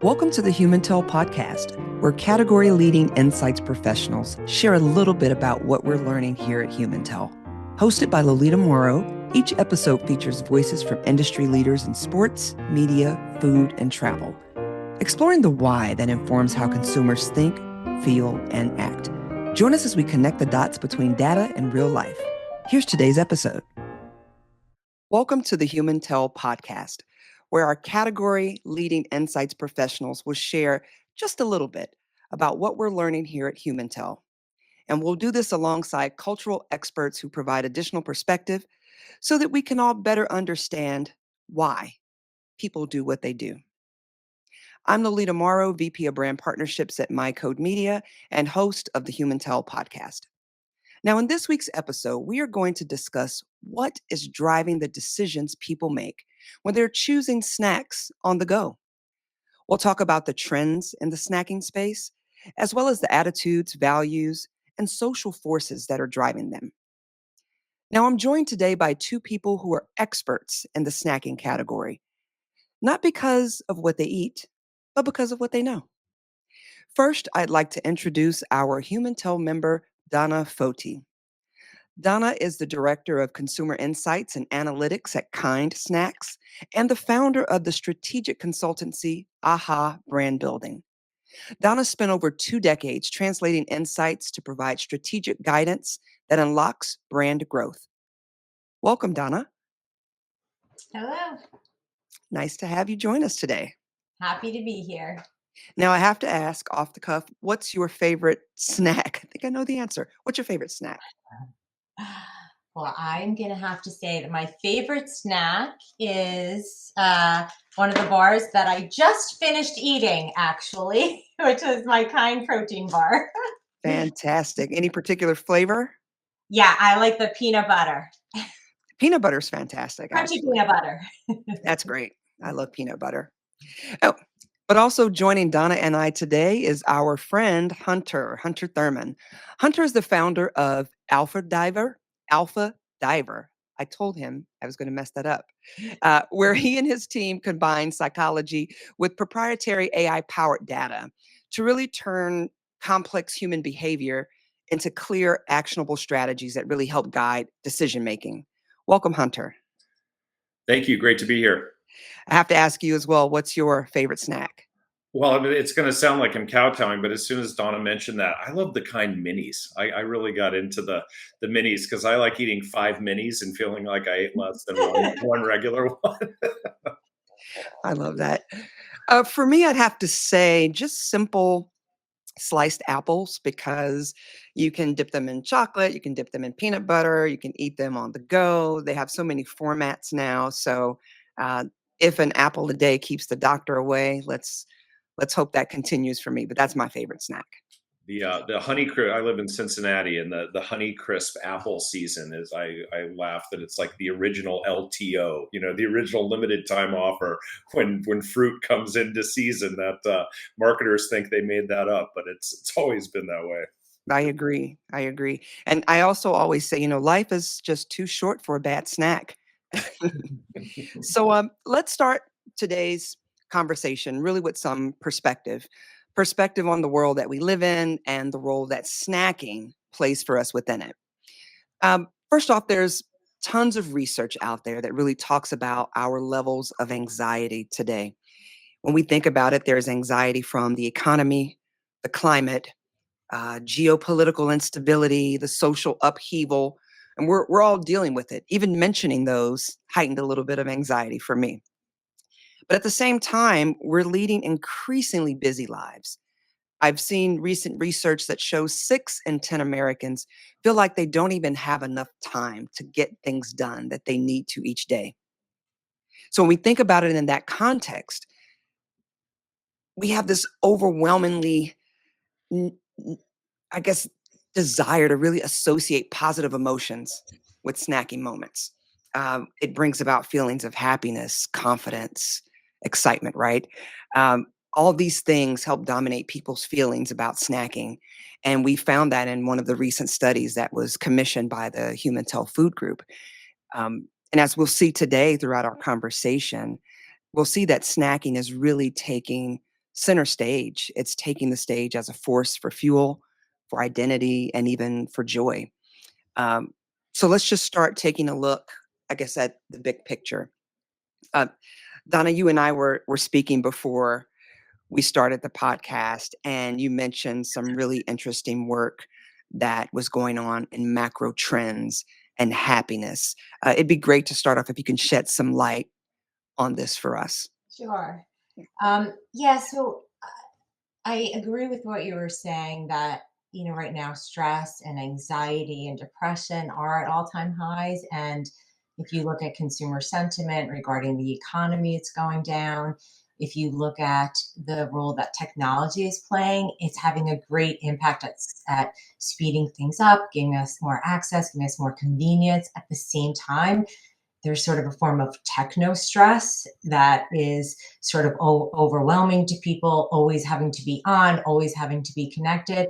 Welcome to the Human Tell podcast, where category leading insights professionals share a little bit about what we're learning here at Human Tell. Hosted by Lolita Morrow, each episode features voices from industry leaders in sports, media, food, and travel, exploring the why that informs how consumers think, feel, and act. Join us as we connect the dots between data and real life. Here's today's episode. Welcome to the Human Tell podcast, where our category leading insights professionals will share just a little bit about what we're learning here at Human Tell. And we'll do this alongside cultural experts who provide additional perspective so that we can all better understand why people do what they do. I'm Lolita Morrow, VP of Brand Partnerships at MyCode Media and host of the Human Tell podcast. Now, in this week's episode, we are going to discuss what is driving the decisions people make when they're choosing snacks on the go. We'll talk about the trends in the snacking space, as well as the attitudes, values, and social forces that are driving them. Now, I'm joined today by two people who are experts in the snacking category, not because of what they eat, but because of what they know. First, I'd like to introduce our Human Tell member, Donna Foti. Donna is the Director of Consumer Insights and Analytics at Kind Snacks and the founder of the strategic consultancy AHA Brand Building. Donna spent over 2 decades translating insights to provide strategic guidance that unlocks brand growth. Welcome, Donna. Hello. Nice to have you join us today. Happy to be here. Now, I have to ask off the cuff, what's your favorite snack? I think I know the answer. What's your favorite snack? Well, I'm going to have to say that my favorite snack is one of the bars that I just finished eating, actually, which is my Kind protein bar. Fantastic. Any particular flavor? Yeah, I like the peanut butter. Peanut butter's fantastic, Crunchy actually. peanut butter. That's great. I love peanut butter. Oh, but also joining Donna and I today is our friend Hunter Thurman. Hunter is the founder of AlphaDiver. AlphaDiver. I told him I was going to mess that up. Where he and his team combine psychology with proprietary AI-powered data to really turn complex human behavior into clear, actionable strategies that really help guide decision making. Welcome, Hunter. Thank you. Great to be here. I have to ask you as well, what's your favorite snack? Well, I mean, it's going to sound like I'm kowtowing, but as soon as Donna mentioned that, I love the Kind minis. I really got into the minis because I like eating 5 minis and feeling like I ate less than one regular one. I love that. For me, I'd have to say just simple sliced apples because you can dip them in chocolate, you can dip them in peanut butter, you can eat them on the go. They have so many formats now. So uh, if an apple a day keeps the doctor away, let's hope that continues for me. But that's my favorite snack. The Honey Crisp. I live in Cincinnati, and the Honey Crisp apple season is. I laugh that it's like the original LTO. You know, the original limited time offer when fruit comes into season. That marketers think they made that up, but it's always been that way. I agree. And I also always say, life is just too short for a bad snack. So let's start today's conversation really with some perspective on the world that we live in and the role that snacking plays for us within it. First off, there's tons of research out there that really talks about our levels of anxiety today. When we think about it, there's anxiety from the economy, the climate, geopolitical instability, the social upheaval, and we're all dealing with it. Even mentioning those heightened a little bit of anxiety for me. But at the same time, we're leading increasingly busy lives. I've seen recent research that shows 6 in 10 Americans feel like they don't even have enough time to get things done that they need to each day. So when we think about it in that context, we have this overwhelmingly, n- n- I guess, desire to really associate positive emotions with snacking moments. It brings about feelings of happiness, confidence, excitement, right? All these things help dominate people's feelings about snacking. And we found that in one of the recent studies that was commissioned by the Human Tell Food Group. And as we'll see today throughout our conversation, we'll see that snacking is really taking center stage. It's taking the stage as a force for fuel, for identity, and even for joy. Um, so let's just start taking a look, I guess, at the big picture. Uh, Donna, you and I were speaking before we started the podcast, and you mentioned some really interesting work that was going on in macro trends and happiness. It'd be great to start off if you can shed some light on this for us. Sure. Yeah, so I agree with what you were saying that, right now stress and anxiety and depression are at all-time highs. And if you look at consumer sentiment regarding the economy, it's going down. If you look at the role that technology is playing, it's having a great impact at speeding things up, giving us more access, giving us more convenience. At the same time, there's sort of a form of techno stress that is sort of overwhelming to people, always having to be on, always having to be connected.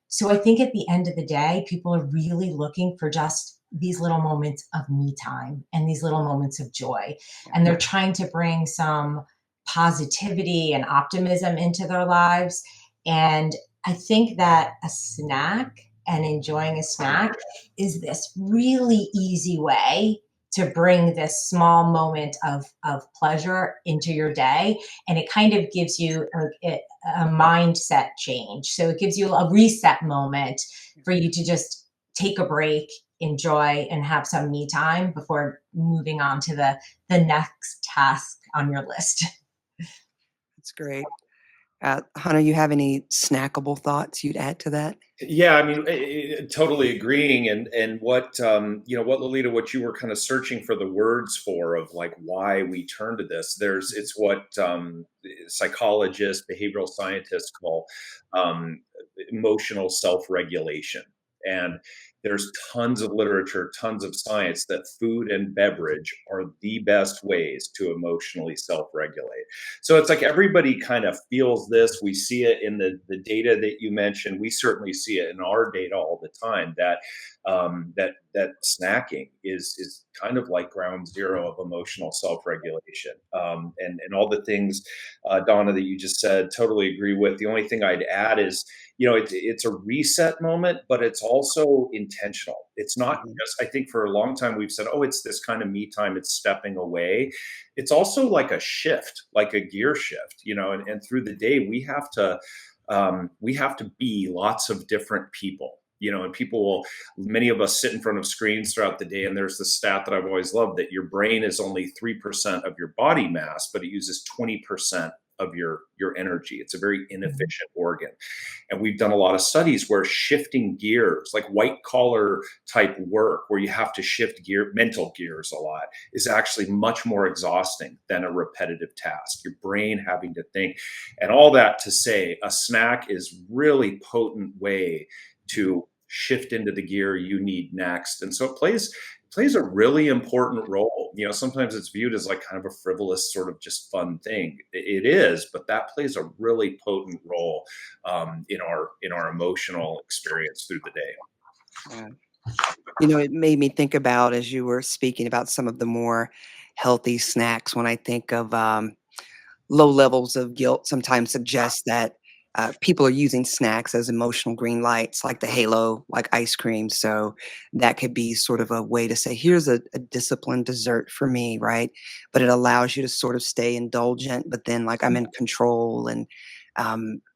So I think at the end of the day, people are really looking for just these little moments of me time and these little moments of joy. And they're trying to bring some positivity and optimism into their lives. And I think that a snack and enjoying a snack is this really easy way to bring this small moment of pleasure into your day. And it kind of gives you a mindset change. So it gives you a reset moment for you to just take a break, enjoy, and have some me time before moving on to the next task on your list. That's great. Hunter, you have any snackable thoughts you'd add to that? Yeah, I mean, totally agreeing. And what what Lolita, what you were kind of searching for the words for of like why we turn to this. It's what psychologists, behavioral scientists call emotional self-regulation. And there's tons of literature, tons of science that food and beverage are the best ways to emotionally self-regulate. So it's like everybody kind of feels this. We see it in the data that you mentioned. We certainly see it in our data all the time that that snacking is kind of like ground zero of emotional self-regulation. And all the things, Donna, that you just said, totally agree with. The only thing I'd add is, it's a reset moment, but it's also intentional. It's not Mhm. just, I think for a long time we've said, oh, it's this kind of me time, it's stepping away. It's also like a shift, like a gear shift, and through the day we have to be lots of different people. And many of us sit in front of screens throughout the day. And there's the stat that I've always loved that your brain is only 3% of your body mass, but it uses 20% of your energy. It's a very inefficient organ. And we've done a lot of studies where shifting gears, like white collar type work, where you have to shift mental gears a lot, is actually much more exhausting than a repetitive task. Your brain having to think, and all that to say, a snack is really potent way to shift into the gear you need next. And so it plays a really important role. Sometimes it's viewed as like kind of a frivolous sort of just fun thing. It is, but that plays a really potent role in our emotional experience through the day. Yeah. It made me think about, as you were speaking about some of the more healthy snacks, when I think of low levels of guilt sometimes suggest that people are using snacks as emotional green lights, like the halo, like ice cream. So that could be sort of a way to say, here's a disciplined dessert for me, right? But it allows you to sort of stay indulgent, but then like I'm in control. And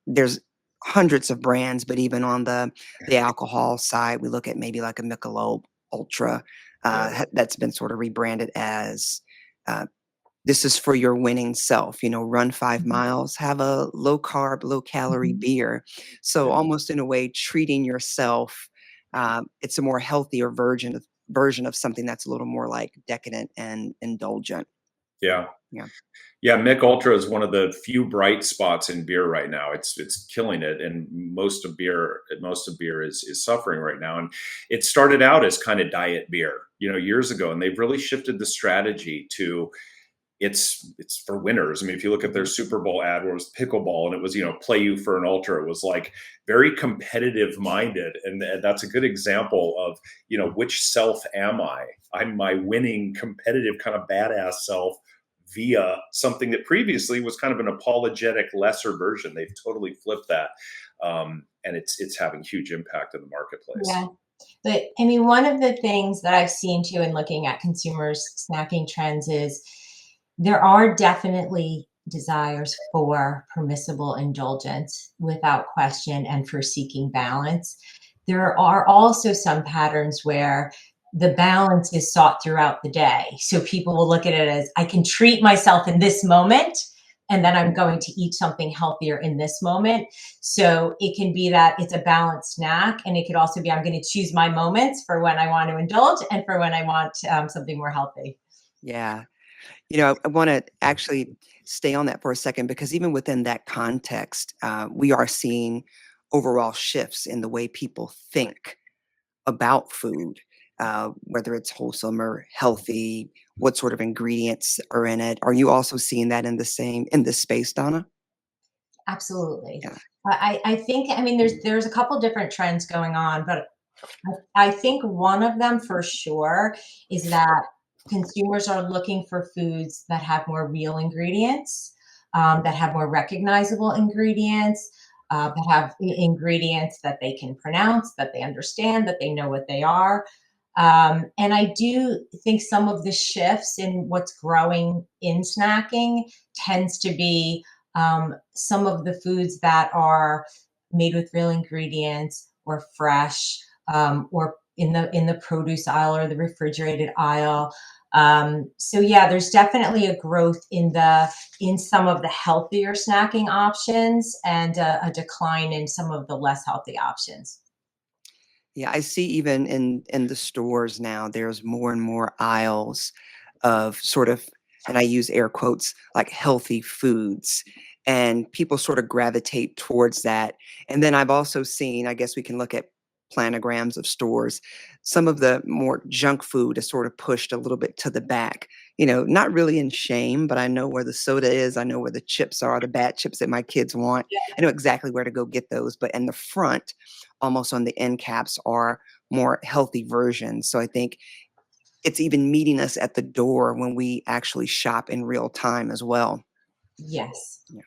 there's hundreds of brands, but even on the alcohol side, we look at maybe like a Michelob Ultra Yeah. that's been sort of rebranded as uh, this is for your winning self, run 5 miles, have a low carb, low calorie Mhm. beer. So Yeah. almost in a way, treating yourself, it's a more healthier version of something that's a little more like decadent and indulgent. Yeah. Yeah. Yeah, Mick Ultra is one of the few bright spots in beer right now. It's killing it, and most of beer is suffering right now. And it started out as kind of diet beer, years ago, and they've really shifted the strategy to it's for winners. I mean, if you look at their Super Bowl ad where it was pickleball and it was, play you for an ultra, it was like very competitive minded. And that's a good example of, which self am I? I'm my winning, competitive, kind of badass self via something that previously was kind of an apologetic lesser version. They've totally flipped that. And it's having huge impact in the marketplace. Yeah. But I mean, one of the things that I've seen too in looking at consumers' snacking trends is there are definitely desires for permissible indulgence without question and for seeking balance. There are also some patterns where the balance is sought throughout the day. So people will look at it as I can treat myself in this moment, and then I'm going to eat something healthier in this moment. So it can be that it's a balanced snack, and it could also be I'm going to choose my moments for when I want to indulge and for when I want something more healthy. Yeah. I want to actually stay on that for a second because even within that context, we are seeing overall shifts in the way people think about food, whether it's wholesome or healthy, what sort of ingredients are in it. Are you also seeing that in this space, Donna? Absolutely. Yeah. I think, I mean, there's a couple different trends going on, but I think one of them for sure is that consumers are looking for foods that have more real ingredients, that have more recognizable ingredients, that have ingredients that they can pronounce, that they understand, that they know what they are. And I do think some of the shifts in what's growing in snacking tends to be some of the foods that are made with real ingredients or fresh, or in the produce aisle or the refrigerated aisle. So yeah, there's definitely a growth in some of the healthier snacking options and a decline in some of the less healthy options. Yeah, I see even in the stores now, there's more and more aisles of sort of, and I use air quotes, like healthy foods, and people sort of gravitate towards that. And then I've also seen, I guess we can look at planograms of stores, some of the more junk food is sort of pushed a little bit to the back. Not really in shame, but I know where the soda is, I know where the chips are, the bad chips that my kids want. I know exactly where to go get those, but in the front, almost on the end caps are more healthy versions. So I think it's even meeting us at the door when we actually shop in real time as well. Yes. Yeah.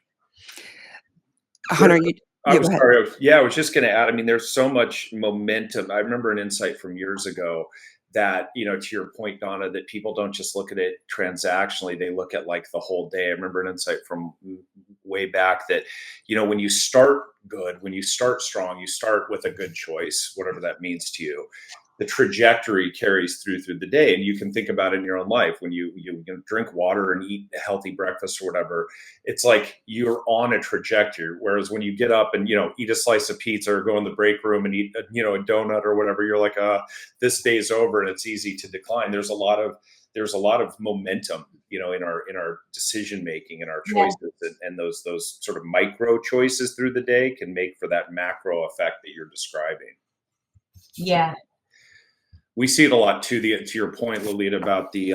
There, Hunter, you I yeah, was go ahead. sorry. I was just going to add. I mean, there's so much momentum. I remember an insight from years ago that, to your point, Donna, that people don't just look at it transactionally; they look at like the whole day. I remember an insight from way back that, when you start good, when you start strong, you start with a good choice, whatever that means to you. The trajectory carries through the day, and you can think about it in your own life when you drink water and eat a healthy breakfast or whatever. It's like you're on a trajectory. Whereas when you get up and eat a slice of pizza or go in the break room and eat a donut or whatever, you're like, this day's over, and it's easy to decline. There's a lot of momentum, in our decision making and our Yeah. choices, and those sort of micro choices through the day can make for that macro effect that you're describing. Yeah. We see it a lot too. To your point, Lolita, about the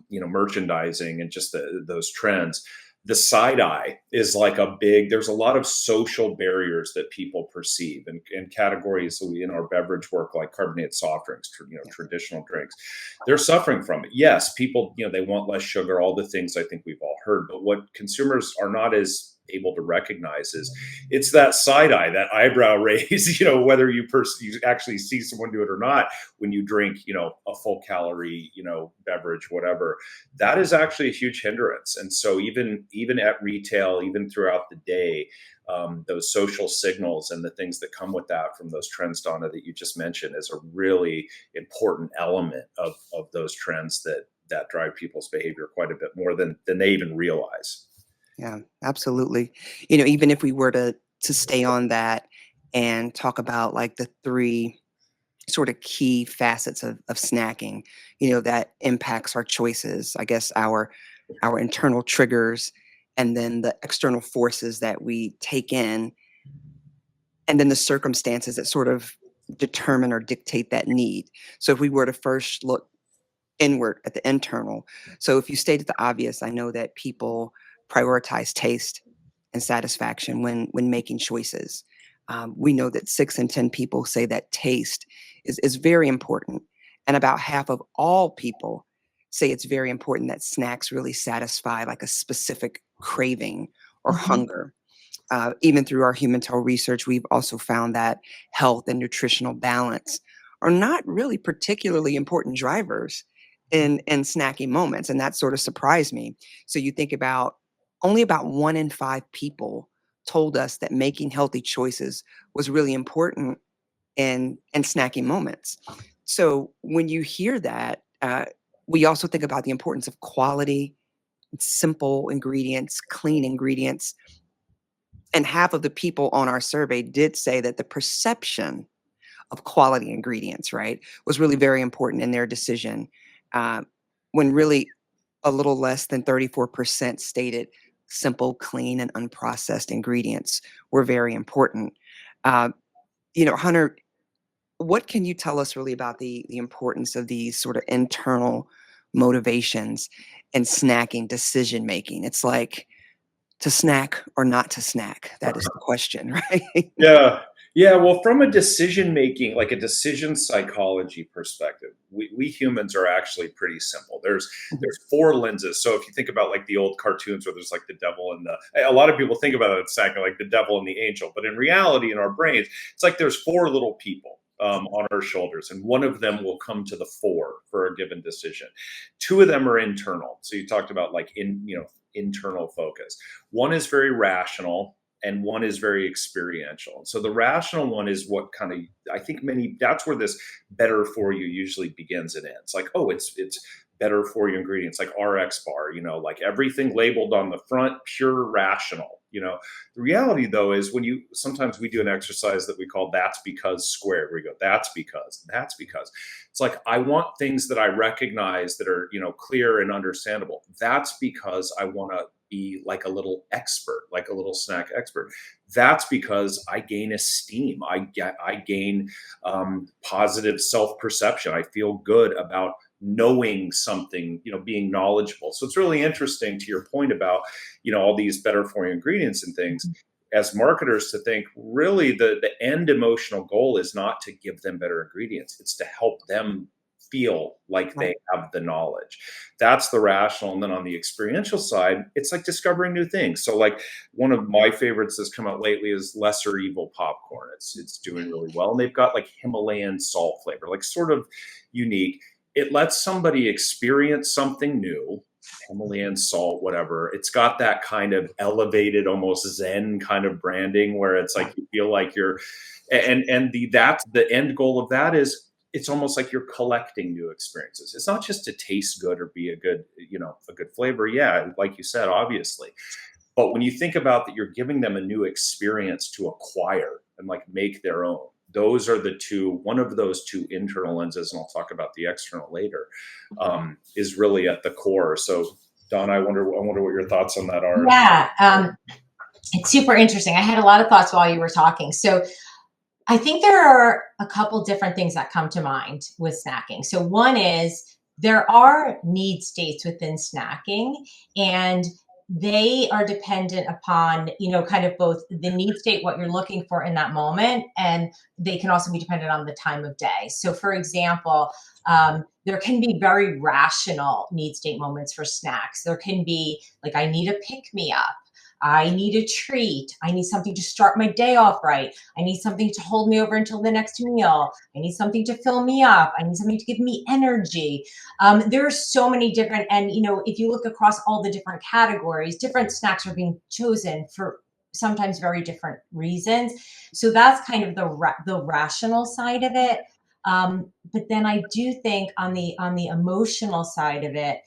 merchandising and just those trends. The side eye is like a big. There's a lot of social barriers that people perceive, and categories in our beverage work, like carbonated soft drinks, traditional drinks. They're suffering from it. Yes, people, they want less sugar, all the things I think we've all heard. But what consumers are not as able to recognize is it's that side eye, that eyebrow raise. Whether you actually see someone do it or not, when you drink, a full calorie, beverage, whatever, that is actually a huge hindrance. And so even at retail, even throughout the day, those social signals and the things that come with that from those trends, Donna, that you just mentioned, is a really important element of those trends that drive people's behavior quite a bit more than they even realize. Yeah, absolutely. Even if we were to stay on that and talk about like the three sort of key facets of snacking, that impacts our choices, I guess our internal triggers, and then the external forces that we take in, and then the circumstances that sort of determine or dictate that need. So if we were to first look inward at the internal, so if you stated the obvious, I know that people prioritize taste and satisfaction when making choices. We know that 6 in 10 people say that taste is very important, and about half of all people say it's very important that snacks really satisfy like a specific craving or Mhm. hunger. Even through our human toe research, we've also found that health and nutritional balance are not really particularly important drivers in snacking moments. And that sort of surprised me. So you think about only about 1 in 5 people told us that making healthy choices was really important in snacking moments. So when you hear that, we also think about the importance of quality, simple ingredients, clean ingredients. And half of the people on our survey did say that the perception of quality ingredients, right, was really very important in their decision. Uh, when really a little less than 34% stated simple, clean, and unprocessed ingredients were very important. Uh, Hunter, what can you tell us really about the importance of these sort of internal motivations and snacking decision making? It's like to snack or not to snack. That is the question, right? Yeah. Yeah. Well, from a decision making, like a decision psychology perspective, we humans are actually pretty simple. Mhm. There's four lenses. So if you think about like the old cartoons where there's like the devil and a lot of people think about it exactly like the devil and the angel, but in reality, in our brains, it's like there's four little people on our shoulders, and one of them will come to the fore for a given decision. Two of them are internal. So you talked about like internal focus. One is very rational and one is very experiential. So the rational one is what kind of, I think that's where this better for you usually begins and ends. Like, oh, it's better for you ingredients like RX bar, like everything labeled on the front, pure rational. The reality though is sometimes we do an exercise that we call that's because squared, where you go, that's because. It's like, I want things that I recognize that are, clear and understandable. That's because I want to be like a little expert, like a little snack expert. That's because I gain esteem. I gain positive self-perception. I feel good about knowing something, being knowledgeable. So it's really interesting to your point about, all these better for you ingredients and things. As marketers, to think really the end emotional goal is not to give them better ingredients. It's to help them feel like they Right. have the knowledge. That's the rational. And then on the experiential side, it's like discovering new things. So like one of my favorites that's come out lately is Lesser Evil popcorn. It's doing really well. And they've got like Himalayan salt flavor, like sort of unique. It lets somebody experience something new. Himalayan salt, whatever. It's got that kind of elevated, almost Zen kind of branding where it's like you feel like you're, that's the end goal of that is it's almost like you're collecting new experiences. It's not just to taste good or be a good flavor. Yeah, like you said, obviously. But when you think about that, you're giving them a new experience to acquire and like make their own. Those are one of those two internal lenses, and I'll talk about the external later, is really at the core. So, Don, I wonder what your thoughts on that are. Yeah, it's super interesting. I had a lot of thoughts while you were talking. So I think there are a couple different things that come to mind with snacking. So one is there are need states within snacking, and they are dependent upon, kind of both the need state, what you're looking for in that moment, and they can also be dependent on the time of day. So for example, there can be very rational need state moments for snacks. There can be like, I need a pick me up. I need a treat. I need something to start my day off right. I need something to hold me over until the next meal. I need something to fill me up. I need something to give me energy. There are so many different, and if you look across all the different categories, different snacks are being chosen for sometimes very different reasons. So that's kind of the rational side of it. But then I do think on the emotional side of it,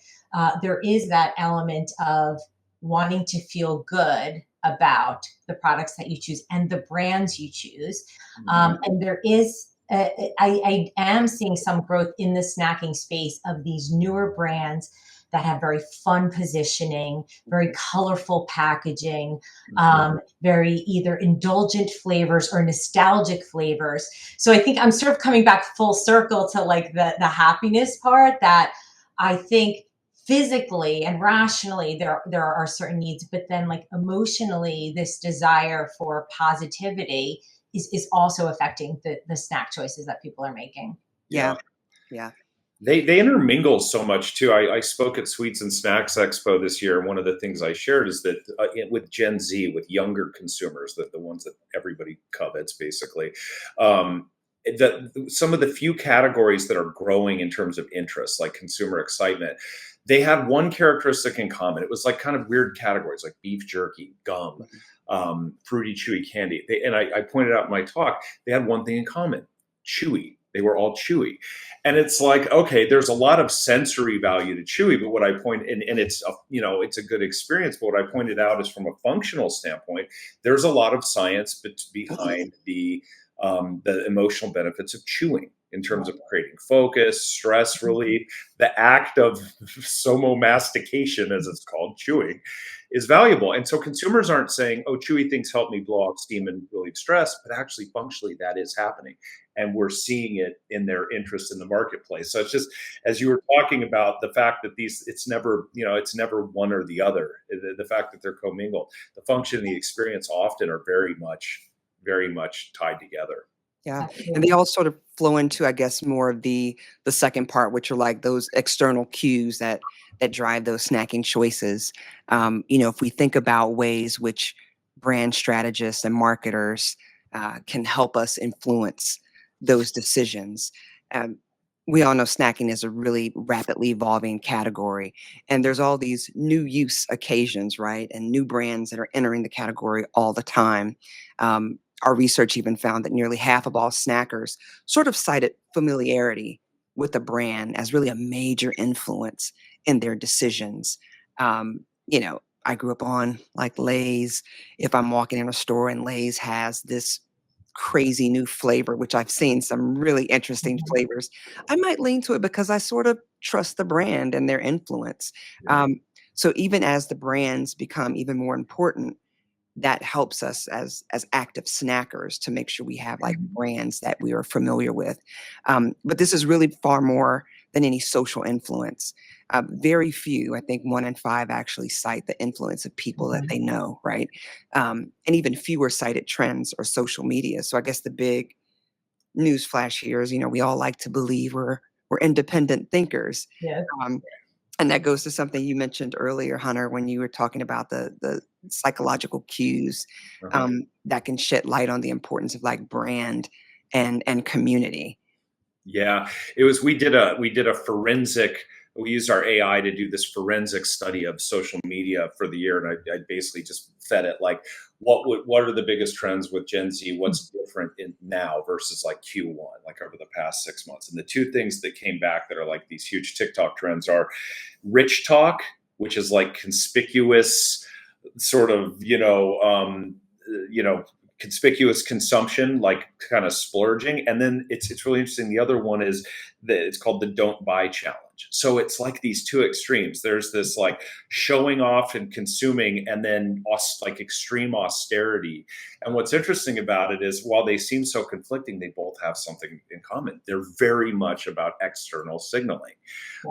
there is that element of wanting to feel good about the products that you choose and the brands you choose. And there is, I am seeing some growth in the snacking space of these newer brands that have very fun positioning, very colorful packaging, very either indulgent flavors or nostalgic flavors. So I think I'm sort of coming back full circle to like the happiness part, that I think physically and rationally there are certain needs, but then like emotionally, this desire for positivity is also affecting the snack choices that people are making. Yeah. Yeah. They intermingle so much too. I spoke at Sweets and Snacks Expo this year, and one of the things I shared is that with Gen Z, with younger consumers, that the ones that everybody covets, basically, that some of the few categories that are growing in terms of interest, like consumer excitement, they had one characteristic in common. It was like kind of weird categories, like beef jerky, gum, fruity, chewy candy. And I pointed out in my talk, they had one thing in common: chewy. They were all chewy. And it's like, okay, there's a lot of sensory value to chewy, but what I point and it's it's a good experience. But what I pointed out is from a functional standpoint, there's a lot of science behind the emotional benefits of chewing in terms of creating focus, stress relief. The act of somomastication, as it's called, chewing, is valuable. And so consumers aren't saying, oh, chewy things help me blow off steam and relieve stress, but actually functionally that is happening. And we're seeing it in their interest in the marketplace. So it's just, as you were talking about, the fact that it's never one or the other. The fact that they're commingled, the function and the experience often are very much tied together. Yeah. And they all sort of flow into, I guess, more of the second part, which are like those external cues that drive those snacking choices. If we think about ways which brand strategists and marketers can help us influence those decisions. We all know snacking is a really rapidly evolving category, and there's all these new use occasions, right? And new brands that are entering the category all the time. Our research even found that nearly half of all snackers sort of cited familiarity with a brand as really a major influence in their decisions. I grew up on like Lay's. If I'm walking in a store and Lay's has this crazy new flavor, which I've seen some really interesting flavors, I might lean to it because I sort of trust the brand and their influence. So even as the brands become even more important, that helps us as active snackers to make sure we have like brands that we are familiar with. But this is really far more than any social influence. Very few, I think 1 in 5 actually cite the influence of people that they know, right? And even fewer cited trends or social media. So I guess the big news flash here is, we all like to believe we're independent thinkers. Yes. And that goes to something you mentioned earlier, Hunter, when you were talking about the psychological cues that can shed light on the importance of like brand and community. Yeah, we did a forensic. We used our AI to do this forensic study of social media for the year, and I basically just fed it like, what are the biggest trends with Gen Z? What's different in now versus like Q1, like over the past 6 months? And the two things that came back that are like these huge TikTok trends are rich talk, which is like conspicuous, sort of conspicuous consumption, like kind of splurging. And then it's really interesting. The other one is that it's called the don't buy challenge. So it's like these two extremes. There's this like showing off and consuming, and then like extreme austerity. And what's interesting about it is while they seem so conflicting, they both have something in common. They're very much about external signaling.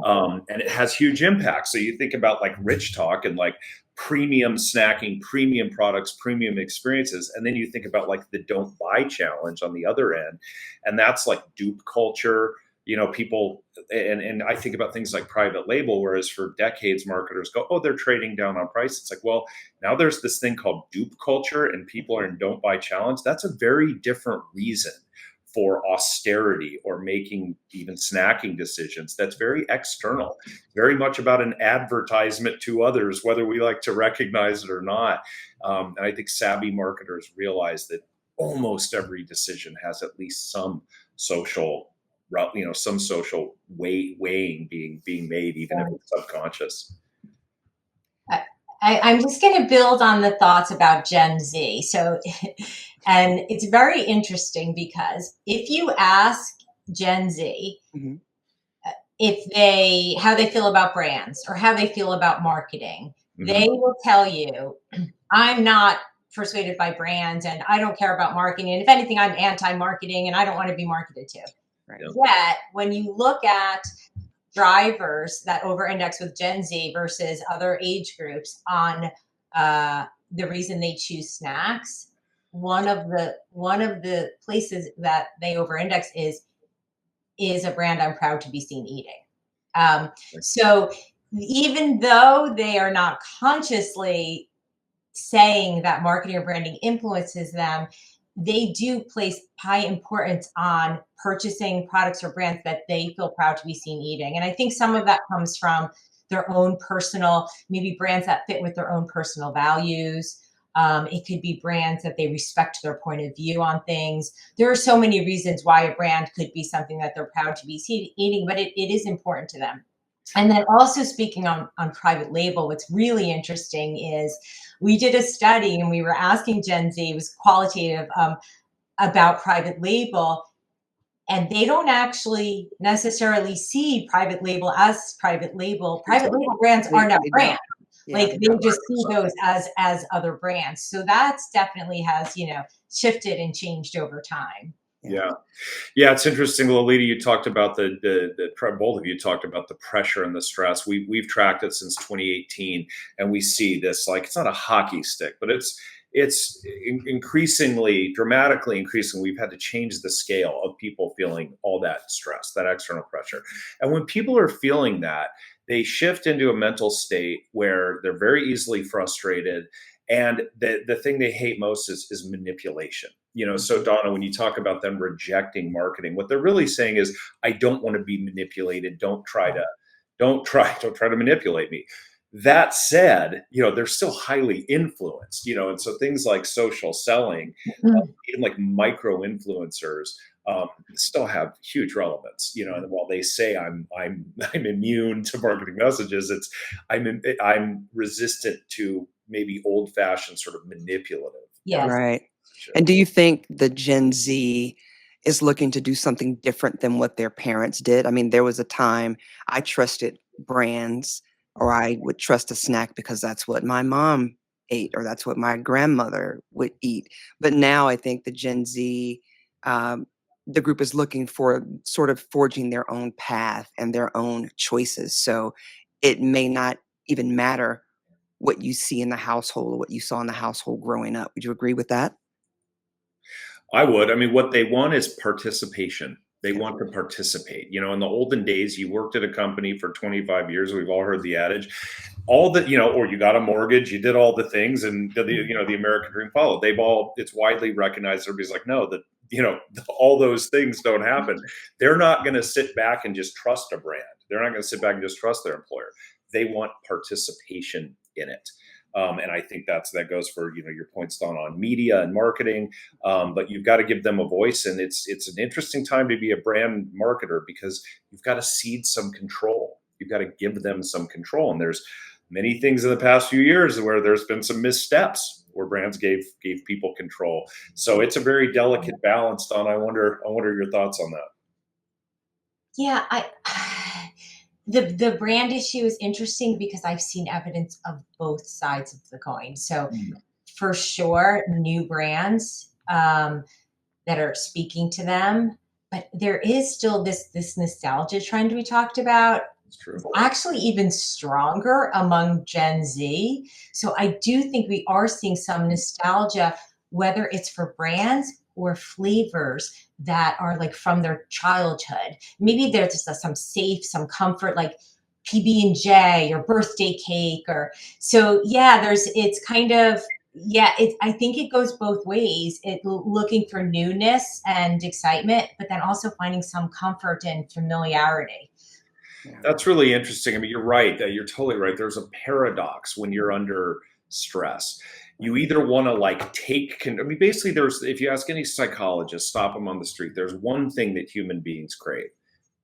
And it has huge impact. So you think about like rich talk and like premium snacking, premium products, premium experiences. And then you think about like the don't buy challenge on the other end. And that's like dupe culture, people, and I think about things like private label, whereas for decades marketers go, oh, they're trading down on price. It's like, well, now there's this thing called dupe culture and people are in don't buy challenge. That's a very different reason for austerity or making even snacking decisions. That's very external, very much about an advertisement to others, whether we like to recognize it or not. And I think savvy marketers realize that almost every decision has at least some social, some social weighing being made, even if it's subconscious. I'm just going to build on the thoughts about Gen Z. So, and it's very interesting because if you ask Gen Z how they feel about brands or how they feel about marketing, they will tell you, I'm not persuaded by brands and I don't care about marketing. And if anything, I'm anti-marketing and I don't want to be marketed to. Right. Yet, when you look at drivers that over-index with Gen Z versus other age groups on the reason they choose snacks, one of the places that they over-index is is a brand I'm proud to be seen eating. So even though they are not consciously saying that marketing or branding influences them, they do place high importance on purchasing products or brands that they feel proud to be seen eating. And I think some of that comes from their own personal, maybe brands that fit with their own personal values. It could be brands that they respect their point of view on things. There are so many reasons why a brand could be something that they're proud to be eating, but it is important to them. And then also speaking on private label, what's really interesting is we did a study and we were asking Gen Z, it was qualitative, about private label, and they don't actually necessarily see private label as private label. Private label brands are not brands. Like they just see those as other brands. So that's definitely has, shifted and changed over time. Yeah. It's interesting, Lolita. You talked about both of you talked about the pressure and the stress. We've tracked it since 2018, and we see this, like, it's not a hockey stick, but it's increasingly, dramatically increasing. We've had to change the scale of people feeling all that stress, that external pressure. And when people are feeling that, they shift into a mental state where they're very easily frustrated. And the thing they hate most is manipulation. So Donna, when you talk about them rejecting marketing, what they're really saying is, I don't want to be manipulated. Don't try to manipulate me. That said, they're still highly influenced, and so things like social selling, even like micro influencers, still have huge relevance, and while they say I'm immune to marketing messages, I'm resistant to maybe old fashioned sort of manipulative. Yes. Right. And do you think the Gen Z is looking to do something different than what their parents did? I mean, there was a time I trusted brands, or I would trust a snack because that's what my mom ate or that's what my grandmother would eat. But now I think the Gen Z, the group is looking for sort of forging their own path and their own choices. So it may not even matter what you see in the household or what you saw in the household growing up. Would you agree with that? I would. I mean, what they want is participation. They want to participate. In the olden days, you worked at a company for 25 years. We've all heard the adage, or you got a mortgage, you did all the things, and the American dream followed. It's widely recognized. Everybody's like, no, all those things don't happen. They're not going to sit back and just trust a brand. They're not going to sit back and just trust their employer. They want participation in it. And I think that goes for, your points, Don, on media and marketing, but you've got to give them a voice. And it's an interesting time to be a brand marketer because you've got to cede some control. You've got to give them some control. And there's many things in the past few years where there's been some missteps where brands gave people control. So it's a very delicate balance, Don. I wonder your thoughts on that. Yeah, The brand issue is interesting because I've seen evidence of both sides of the coin. So for sure, new brands that are speaking to them, but there is still this nostalgia trend we talked about. It's true. Actually even stronger among Gen Z. So I do think we are seeing some nostalgia, whether it's for brands or flavors that are like from their childhood. Maybe there's just some some comfort, like PB&J or birthday cake, or so. Yeah, it's kind of, I think it goes both ways. Looking for newness and excitement, but then also finding some comfort and familiarity. That's really interesting. I mean, you're right. You're totally right. There's a paradox when you're under stress. You either want to basically if you ask any psychologist, stop them on the street, there's one thing that human beings crave: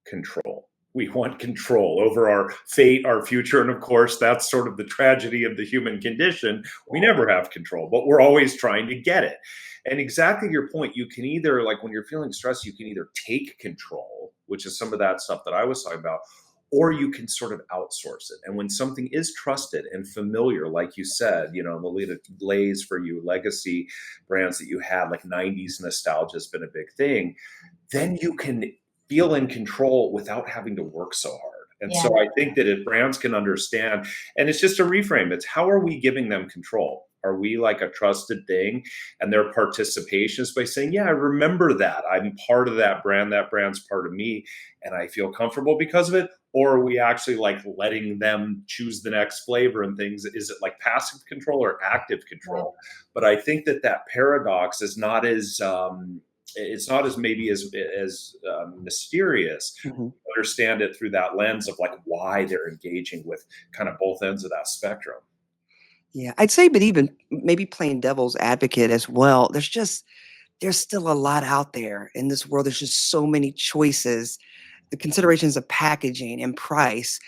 control. We want control over our fate, our future. And of course, that's sort of the tragedy of the human condition. We never have control, but we're always trying to get it. And exactly your point, you can either, like when you're feeling stressed, you can either take control, which is some of that stuff that I was talking about, or you can sort of outsource it. And when something is trusted and familiar, like you said, Lolita, Lay's for you, legacy brands that you had, like 90s nostalgia has been a big thing, then you can feel in control without having to work so hard. And so I think that if brands can understand, and it's just a reframe, it's how are we giving them control? Are we like a trusted thing? And their participation is by saying, yeah, I remember that. I'm part of that brand. That brand's part of me. And I feel comfortable because of it. Or are we actually like letting them choose the next flavor and things? Is it like passive control or active control? But I think that paradox is not as it's not as maybe as mysterious. Mhm. Understand it through that lens of like why they're engaging with kind of both ends of that spectrum. Yeah, I'd say, but even maybe playing devil's advocate as well, there's still a lot out there in this world. There's just so many choices. The considerations of packaging and price,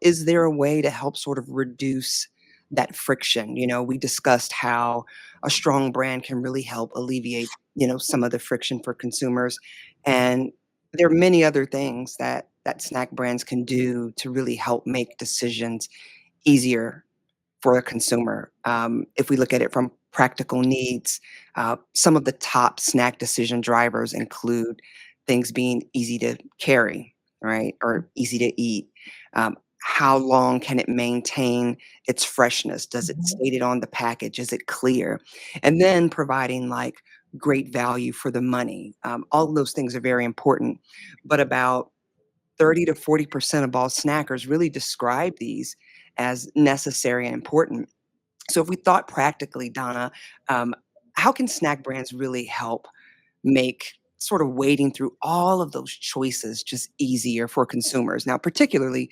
is there a way to help sort of reduce that friction? We discussed how a strong brand can really help alleviate, some of the friction for consumers. And there are many other things that snack brands can do to really help make decisions easier for a consumer. If we look at it from practical needs, some of the top snack decision drivers include things being easy to carry, right, or easy to eat. How long can it maintain its freshness? Does it Mhm. state it on the package? Is it clear? And then providing like great value for the money. All of those things are very important, but about 30 to 40% of all snackers really describe these as necessary and important. So if we thought practically, Donna, um, how can snack brands really help make sort of wading through all of those choices just easier for consumers? Now, particularly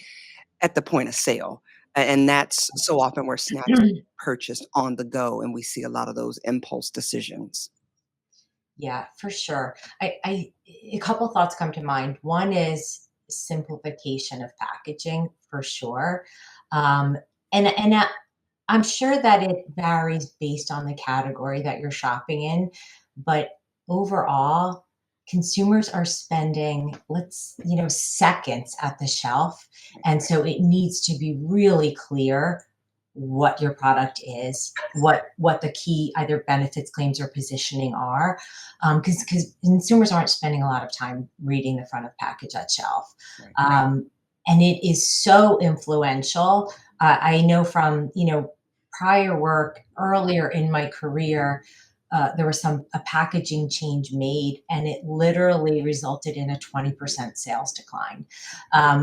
at the point of sale. And that's so often where snacks are purchased on the go, and we see a lot of those impulse decisions. Yeah, for sure. A couple thoughts come to mind. One is simplification of packaging for sure. Um, and I'm sure that it varies based on the category that you're shopping in, but overall, consumers are spending, seconds at the shelf. And so it needs to be really clear what your product is, what the key either benefits, claims, or positioning are, because consumers aren't spending a lot of time reading the front of package at shelf, Right. and it is so influential. I know from prior work earlier in my career. There was a packaging change made, and it literally resulted in a 20% sales decline.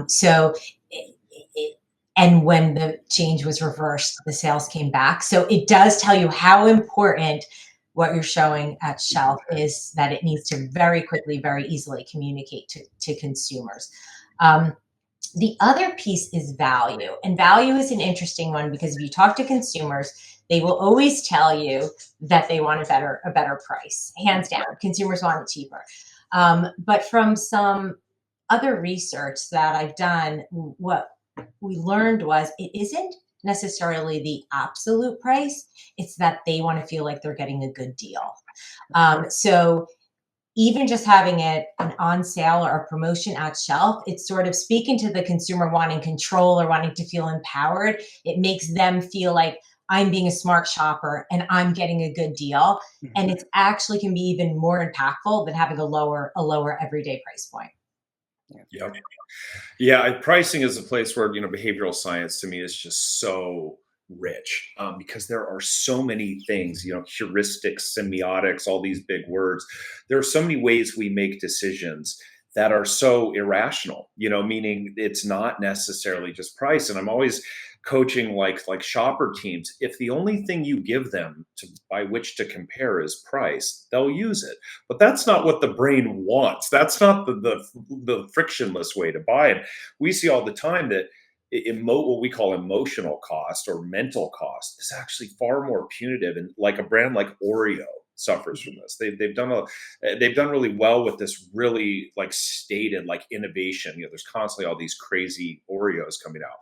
So, it, it, and when the change was reversed, the sales came back. So it does tell you how important what you're showing at shelf is, that it needs to very quickly, very easily communicate to consumers. Um, the other piece is value. And value is an interesting one because if you talk to consumers, they will always tell you that they want a better price. Hands down, consumers want it cheaper. But from some other research that I've done, what we learned was it isn't necessarily the absolute price, it's that they want to feel like they're getting a good deal. So even just having it an on sale or a promotion at shelf, it's sort of speaking to the consumer wanting control or wanting to feel empowered. It makes them feel like I'm being a smart shopper and I'm getting a good deal. And Mhm. it actually can be even more impactful than having a lower everyday price point. Yeah. Yep. Yeah, pricing is a place where behavioral science to me is just so rich because there are so many things, heuristics, semiotics, all these big words. There are so many ways we make decisions that are so irrational. Meaning it's not necessarily just price. And I'm always coaching like shopper teams. If the only thing you give them to by which to compare is price, they'll use it. But that's not what the brain wants. That's not the frictionless way to buy it. We see all the time that what we call emotional cost or mental cost is actually far more punitive. And like a brand like Oreo suffers from this. They've done really well with this really like stated like innovation. There's constantly all these crazy Oreos coming out.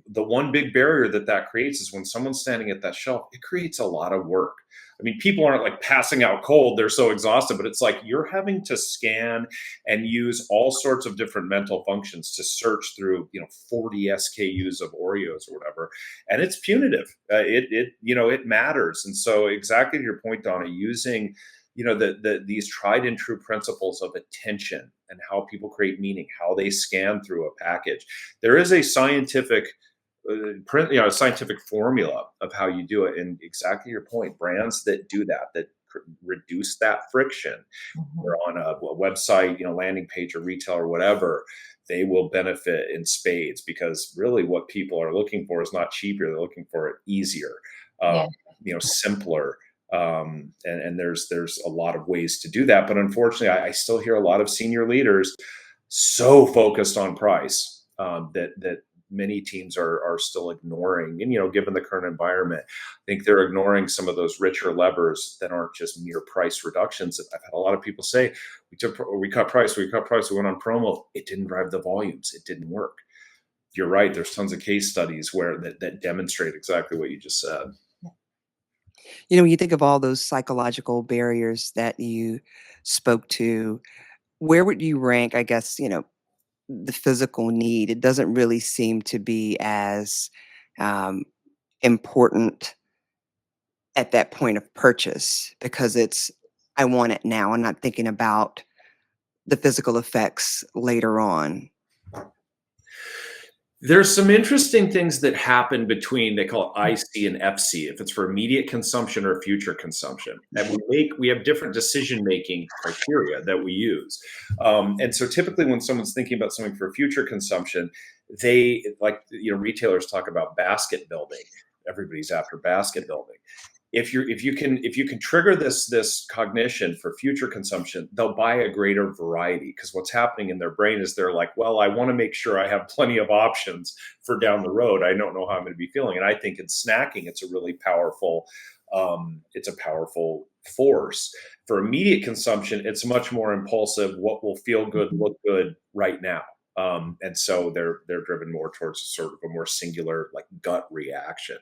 The one big barrier that creates is when someone's standing at that shelf, it creates a lot of work. I mean, people aren't like passing out cold, they're so exhausted, but it's like you're having to scan and use all sorts of different mental functions to search through 40 SKUs of Oreos or whatever, and it's punitive. It matters. And so exactly to your point, Donna, using these tried and true principles of attention and how people create meaning, how they scan through a package. There is a scientific print, a scientific formula of how you do it. And exactly your point, brands that do that, reduce that friction, Mhm. or on a website, landing page or retail or whatever, they will benefit in spades, because really what people are looking for is not cheaper. They're looking for it easier, um, Yeah. simpler. And there's a lot of ways to do that. But unfortunately, I still hear a lot of senior leaders so focused on price, that many teams are still ignoring. And given the current environment, I think they're ignoring some of those richer levers that aren't just mere price reductions. I've had a lot of people say, we cut price, we went on promo. It didn't drive the volumes. It didn't work. You're right. There's tons of case studies where that demonstrate exactly what you just said. When you think of all those psychological barriers that you spoke to, where would you rank, I guess, the physical need? It doesn't really seem to be as um, important at that point of purchase, because I want it now. I'm not thinking about the physical effects later on. There's some interesting things that happen between, they call it IC and FC, if it's for immediate consumption or future consumption. And we have different decision-making criteria that we use. And so typically when someone's thinking about something for future consumption, they like, retailers talk about basket building. Everybody's after basket building. If you can trigger this cognition for future consumption, they'll buy a greater variety, because what's happening in their brain is they're like, well, I want to make sure I have plenty of options for down the road. I don't know how I'm going to be feeling. And I think in snacking, it's a really powerful, it's a powerful force. For immediate consumption, it's much more impulsive. What will feel good, look good right now. And so they're driven more towards sort of a more singular, like, gut reaction.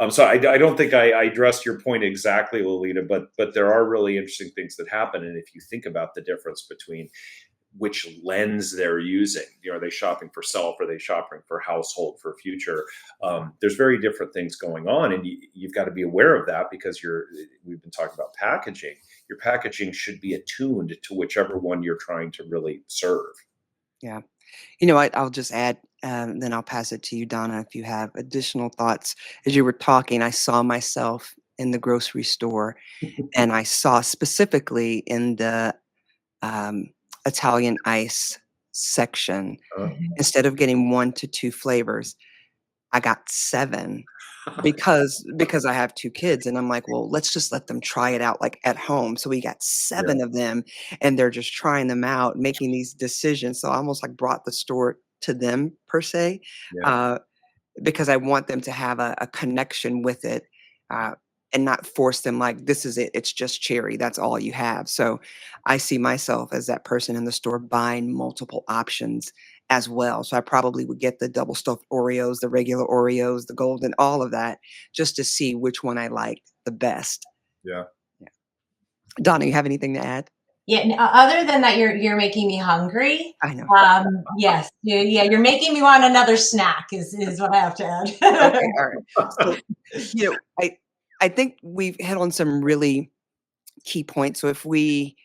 So I don't think I addressed your point exactly, Lolita, but there are really interesting things that happen. And if you think about the difference between which lens they're using, are they shopping for self? Are they shopping for household, for future? There's very different things going on, and you've got to be aware of that, because we've been talking about packaging. Your packaging should be attuned to whichever one you're trying to really serve. Yeah. I'll just add, then I'll pass it to you, Donna, if you have additional thoughts. As you were talking, I saw myself in the grocery store, and I saw specifically in the um, Italian ice section, Mhm. instead of getting 1 to 2 flavors, I got 7, because I have 2 kids, and I'm like, "Well, let's just let them try it out, like, at home." So we got Yeah, 7 of them, and they're just trying them out, making these decisions. So I almost, like, brought the store to them per se, yeah. uh, because I want them to have a connection with it, uh, and not force them, like, "This is it. It's just cherry. That's all you have." So I see myself as that person in the store buying multiple options as well. So I probably would get the double stuffed Oreos, the regular Oreos, the golden, all of that, just to see which one I like the best. Yeah. Yeah. Donna, you have anything to add? Yeah, other than that, you're making me hungry. I know. Yes, yeah, you're making me want another snack. Is what I have to add. Okay, all right. So, you know, I I think we've hit on some really key points. So if we,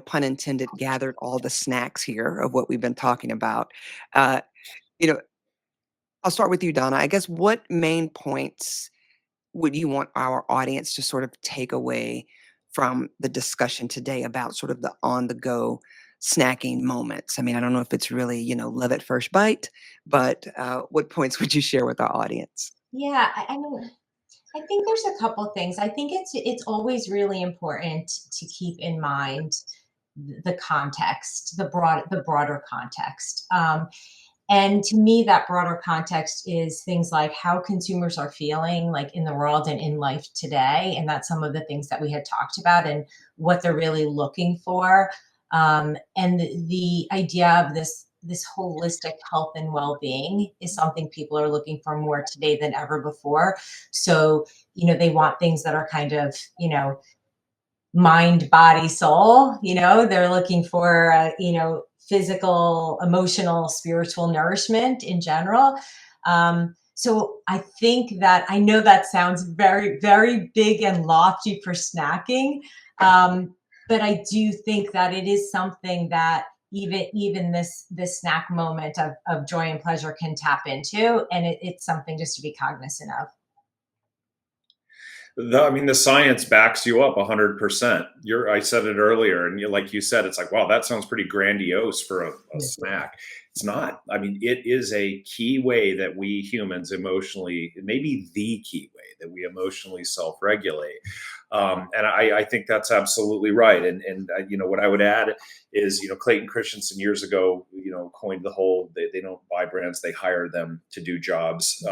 pun intended, gathered all the snacks here of what we've been talking about, uh, you know, I'll start with you, Donna. I guess, what main points would you want our audience to sort of take away from the discussion today about sort of the on the go snacking moments? I mean, I don't know if it's really, love at first bite, but what points would you share with our audience? Yeah, I mean, I think there's a couple things. I think it's always really important to keep in mind the context, the broader context. And to me, that broader context is things like how consumers are feeling, like, in the world and in life today. And that's some of the things that we had talked about, and what they're really looking for. And the idea of this holistic health and well-being is something people are looking for more today than ever before. So, they want things that are kind of, mind, body, soul. They're looking for, physical, emotional, spiritual nourishment in general. So I think that, I know that sounds very, very big and lofty for snacking. But I do think that it is something that, even this snack moment of joy and pleasure can tap into. And it's something just to be cognizant of. The science backs you up 100%. I said it earlier, and like you said, it's like, wow, that sounds pretty grandiose for a snack. It's not. I mean, it is a key way that we humans emotionally, maybe the key way that we emotionally self-regulate. And I think that's absolutely right. And what I would add is, Clayton Christensen years ago, coined the whole, they don't buy brands, they hire them to do jobs.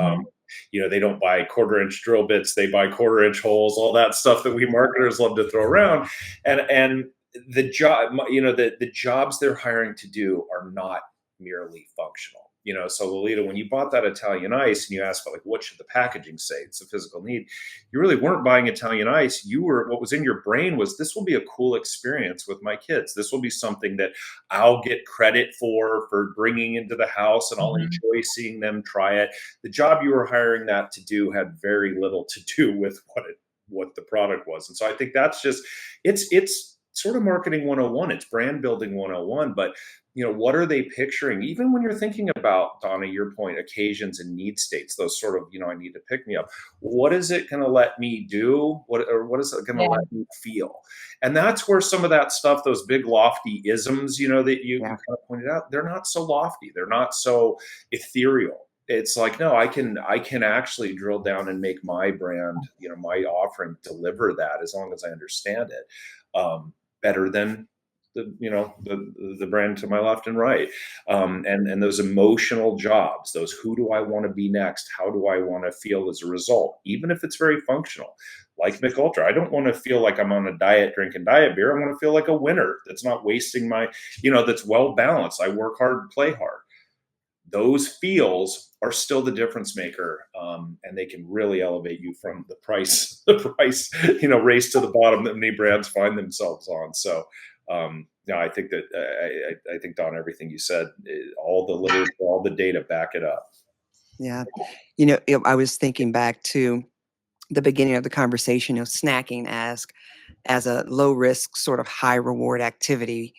They don't buy 1/4-inch drill bits, they buy 1/4-inch holes, all that stuff that we marketers love to throw around. And the job, the jobs they're hiring to do are not merely functional. So Lolita, when you bought that Italian ice and you asked about, like, what should the packaging say? It's a physical need. You really weren't buying Italian ice. What was in your brain was, this will be a cool experience with my kids. This will be something that I'll get credit for bringing into the house, and I'll enjoy seeing them try it. The job you were hiring that to do had very little to do with what the product was. And so I think that's just, it's sort of marketing 101. It's brand building 101. But what are they picturing? Even when you're thinking about, Donna, your point, occasions and need states, those sort of, I need to pick me up. What is it going to let me do? What is it going to let me feel? And that's where some of that stuff, those big lofty isms, that you kind of pointed out, they're not so lofty. They're not so ethereal. It's like, no, I can actually drill down and make my brand, my offering deliver that, as long as I understand it, better than the brand to my left and right. And those emotional jobs, those, who do I want to be next? How do I want to feel as a result? Even if it's very functional, like Mick Ultra, I don't want to feel like I'm on a diet drinking diet beer. I want to feel like a winner that's not wasting my, that's well balanced. I work hard, play hard. Those feels are still the difference maker, and they can really elevate you from the price, race to the bottom that many brands find themselves on. So, I think that I think, Don, everything you said, all the literature, all the data back it up. Yeah, I was thinking back to the beginning of the conversation, snacking as a low risk, sort of high reward activity,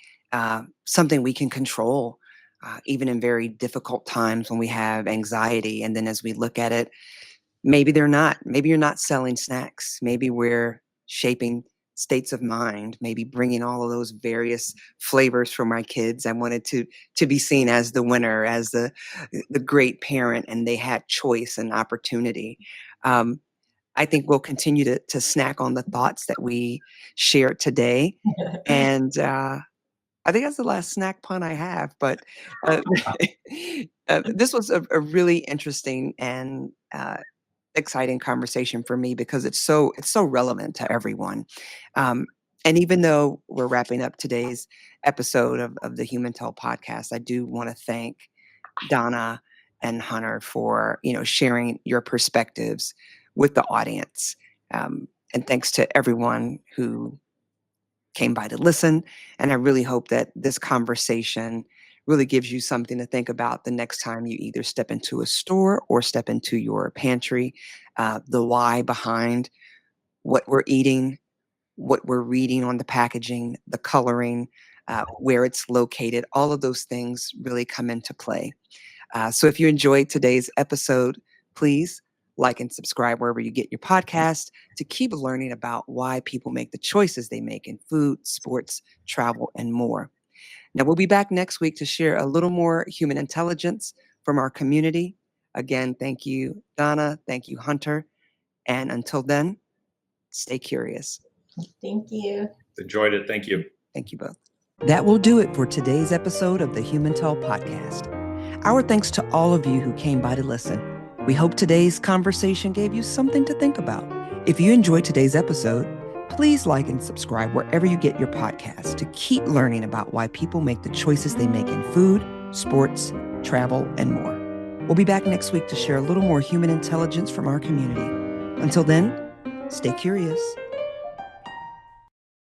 something we can control. Even in very difficult times when we have anxiety. And then as we look at it, maybe you're not selling snacks. Maybe we're shaping states of mind, maybe bringing all of those various flavors for my kids. I wanted to be seen as the winner, as the great parent, and they had choice and opportunity. I think we'll continue to snack on the thoughts that we shared today. And, I think that's the last snack pun I have, but this was a really interesting and exciting conversation for me, because it's so relevant to everyone. And even though we're wrapping up today's episode of the Human Tell podcast, I do want to thank Donna and Hunter for sharing your perspectives with the audience. And thanks to everyone who came by to listen. And I really hope that this conversation really gives you something to think about the next time you either step into a store or step into your pantry. The why behind what we're eating, what we're reading on the packaging, the coloring, where it's located, all of those things really come into play. So if you enjoyed today's episode, please like and subscribe wherever you get your podcast to keep learning about why people make the choices they make in food, sports, travel, and more. Now, we'll be back next week to share a little more human intelligence from our community. Again, thank you, Donna. Thank you, Hunter. And until then, stay curious. Thank you. Enjoyed it. Thank you. Thank you both. That will do it for today's episode of the Human Tell podcast. Our thanks to all of you who came by to listen. We hope today's conversation gave you something to think about. If you enjoyed today's episode, please like and subscribe wherever you get your podcasts to keep learning about why people make the choices they make in food, sports, travel, and more. We'll be back next week to share a little more human intelligence from our community. Until then, stay curious.